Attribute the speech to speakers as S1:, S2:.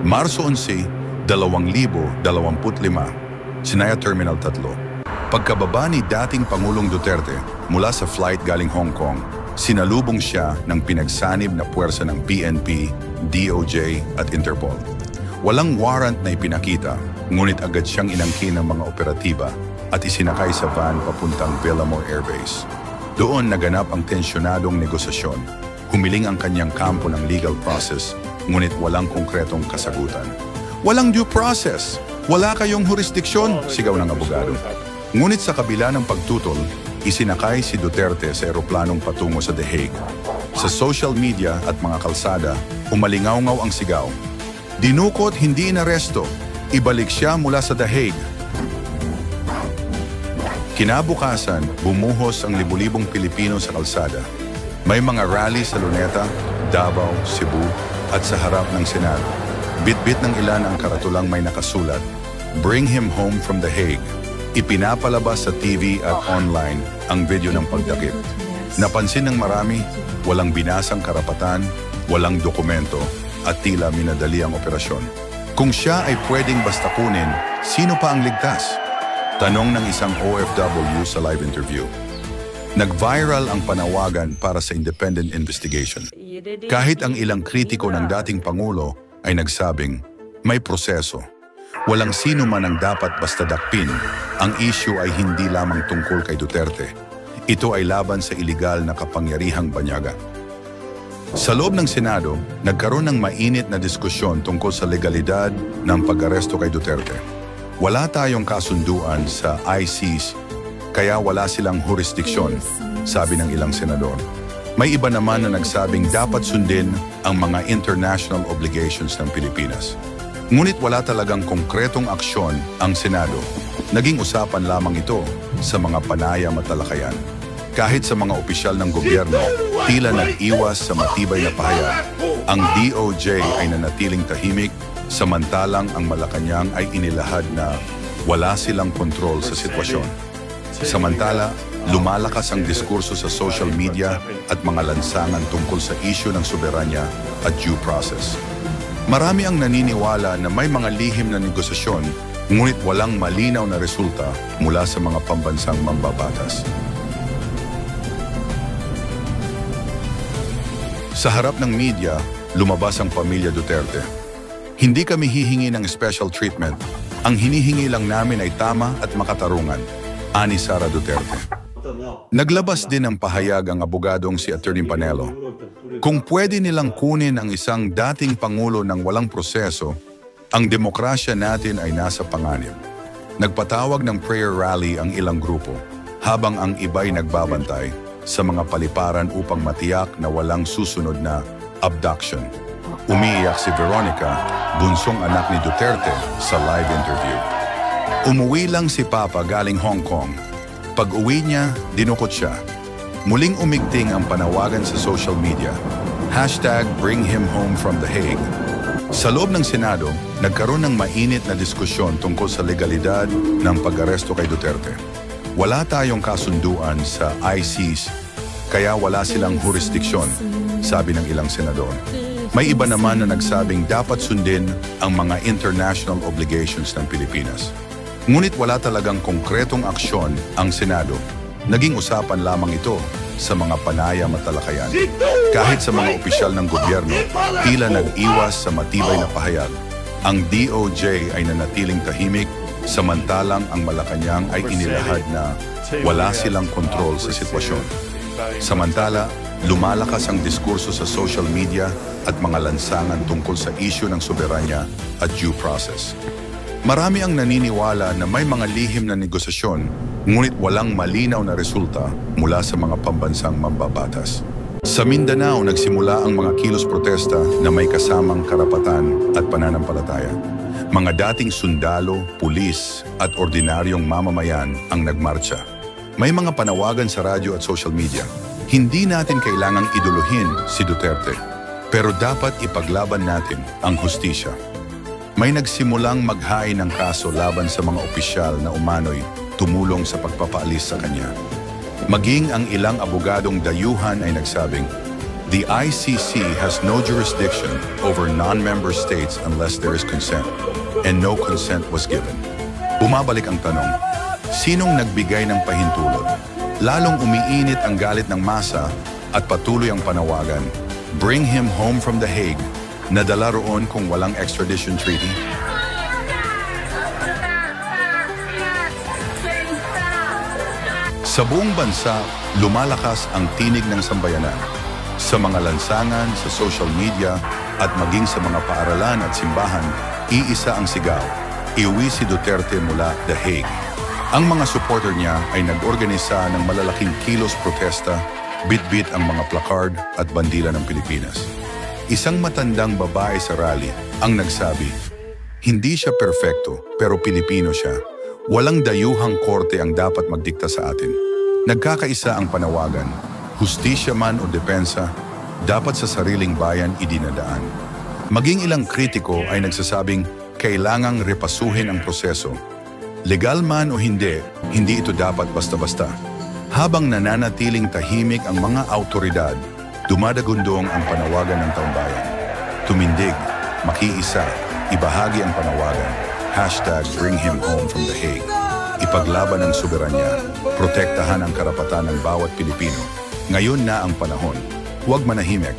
S1: Marso 11, 2025, Sinaya Terminal 3. Pagkababa ni dating Pangulong Duterte mula sa flight galing Hong Kong, sinalubong siya ng pinagsanib na puwersa ng PNP, DOJ at Interpol. Walang warrant na ipinakita, ngunit agad siyang inangkin ng mga operatiba at isinakay sa van papuntang Villamor Air Base. Doon naganap ang tensyonadong negosasyon. Humiling ang kanyang kampo ng legal process, ngunit walang konkretong kasagutan. Walang due process! Wala kayong jurisdiksyon, sigaw ng abogado. Ngunit sa kabila ng pagtutol, isinakay si Duterte sa eroplanong patungo sa The Hague. Sa social media at mga kalsada, umalingaw-ngaw ang sigaw. Dinukot, hindi inaresto. Ibalik siya mula sa The Hague. Kinabukasan, bumuhos ang libu-libong Pilipino sa kalsada. May mga rally sa Luneta, Davao, Cebu at sa harap ng Senado. Bit-bit ng ilan ang karatulang may nakasulat, "Bring him home from The Hague." Ipinapalabas sa TV at online ang video ng pagdakip. Napansin ng marami, walang binasang karapatan, walang dokumento at tila minadali ang operasyon. Kung siya ay pwedeng basta kunin, sino pa ang ligtas? Tanong ng isang OFW sa live interview. Nag-viral ang panawagan para sa independent investigation. Kahit ang ilang kritiko ng dating Pangulo ay nagsabing, may proseso. Walang sino man ang dapat basta dakpin. Ang issue ay hindi lamang tungkol kay Duterte. Ito ay laban sa iligal na kapangyarihang banyaga. Sa loob ng Senado, nagkaroon ng mainit na diskusyon tungkol sa legalidad ng pag-aresto kay Duterte. Wala tayong kasunduan sa ICC, kaya wala silang jurisdiksyon, sabi ng ilang senador. May iba naman na nagsabing dapat sundin ang mga international obligations ng Pilipinas. Ngunit wala talagang konkretong aksyon ang Senado. Naging usapan lamang ito sa mga panayam at talakayan. Kahit sa mga opisyal ng gobyerno, tila nag-iwas sa matibay na pahayag. Ang DOJ ay nanatiling tahimik, samantalang ang Malacanang ay inilahad na wala silang kontrol sa sitwasyon. Samantala, lumalakas ang diskurso sa social media at mga lansangan tungkol sa isyu ng soberanya at due process. Marami ang naniniwala na may mga lihim na negosasyon, ngunit walang malinaw na resulta mula sa mga pambansang mambabatas. Sa harap ng media, lumabas ang pamilya Duterte. Hindi kami hihingi ng special treatment. Ang hinihingi lang namin ay tama at makatarungan, ani Sara Duterte. Naglabas din ng pahayag ang abogadong si Atty. Panelo. Kung pwede nilang kunin ang isang dating Pangulo ng walang proseso, ang demokrasya natin ay nasa panganib. Nagpatawag ng prayer rally ang ilang grupo, habang ang iba'y nagbabantay sa mga paliparan upang matiyak na walang susunod na abduction. Umiiyak si Veronica, bunsong anak ni Duterte, sa live interview. Umuwi lang si Papa galing Hong Kong. Pag-uwi niya, dinukot siya. Muling umigting ang panawagan sa social media. #BringHimHomeFromTheHague. Sa loob ng Senado, nagkaroon ng mainit na diskusyon tungkol sa legalidad ng pag-aresto kay Duterte. Wala tayong kasunduan sa ICC, kaya wala silang jurisdiksyon, sabi ng ilang senador. May iba naman na nagsabing dapat sundin ang mga international obligations ng Pilipinas. Ngunit wala talagang konkretong aksyon ang Senado. Naging usapan lamang ito sa mga panayam at talakayan. Kahit sa mga opisyal ng gobyerno, tila nag-iwas sa matibay na pahayag. Ang DOJ ay nanatiling tahimik, samantalang ang Malacanang ay inilahad na wala silang kontrol sa sitwasyon. Samantala, lumalakas ang diskurso sa social media at mga lansangan tungkol sa isyu ng soberanya at due process. Marami ang naniniwala na may mga lihim na negosasyon, ngunit walang malinaw na resulta mula sa mga pambansang mambabatas. Sa Mindanao, nagsimula ang mga kilos protesta na may kasamang karapatan at pananampalataya. Mga dating sundalo, pulis at ordinaryong mamamayan ang nagmarcha. May mga panawagan sa radyo at social media. Hindi natin kailangang iduluhin si Duterte, pero dapat ipaglaban natin ang hustisya. May nagsimulang maghain ng kaso laban sa mga opisyal na umano'y tumulong sa pagpapaalis sa kanya. Maging ang ilang abogadong dayuhan ay nagsabing, The ICC has no jurisdiction over non-member states unless there is consent, and no consent was given. Bumabalik ang tanong, sinong nagbigay ng pahintulot? Lalong umiinit ang galit ng masa at patuloy ang panawagan, bring him home from The Hague, nadala roon kung walang extradition treaty. Sa buong bansa, lumalakas ang tinig ng sambayanan. Sa mga lansangan, sa social media, at maging sa mga paaralan at simbahan, iisa ang sigaw, iuwi si Duterte mula The Hague. Ang mga supporter niya ay nag-organisa ng malalaking kilos protesta, bit-bit ang mga placard at bandila ng Pilipinas. Isang matandang babae sa rally ang nagsabi, hindi siya perfecto pero Pilipino siya. Walang dayuhang korte ang dapat magdikta sa atin. Nagkakaisa ang panawagan, hustisya man o depensa, dapat sa sariling bayan idinadaan. Maging ilang kritiko ay nagsasabing kailangang repasuhin ang proseso. Legal man o hindi, hindi ito dapat basta-basta. Habang nananatiling tahimik ang mga autoridad, dumadagundong ang panawagan ng taumbayan. Tumindig, makiisa, ibahagi ang panawagan. #Bring him home from The Hague. Ipaglaban ang soberanya, protektahan ang karapatan ng bawat Pilipino. Ngayon na ang panahon. Huwag manahimik.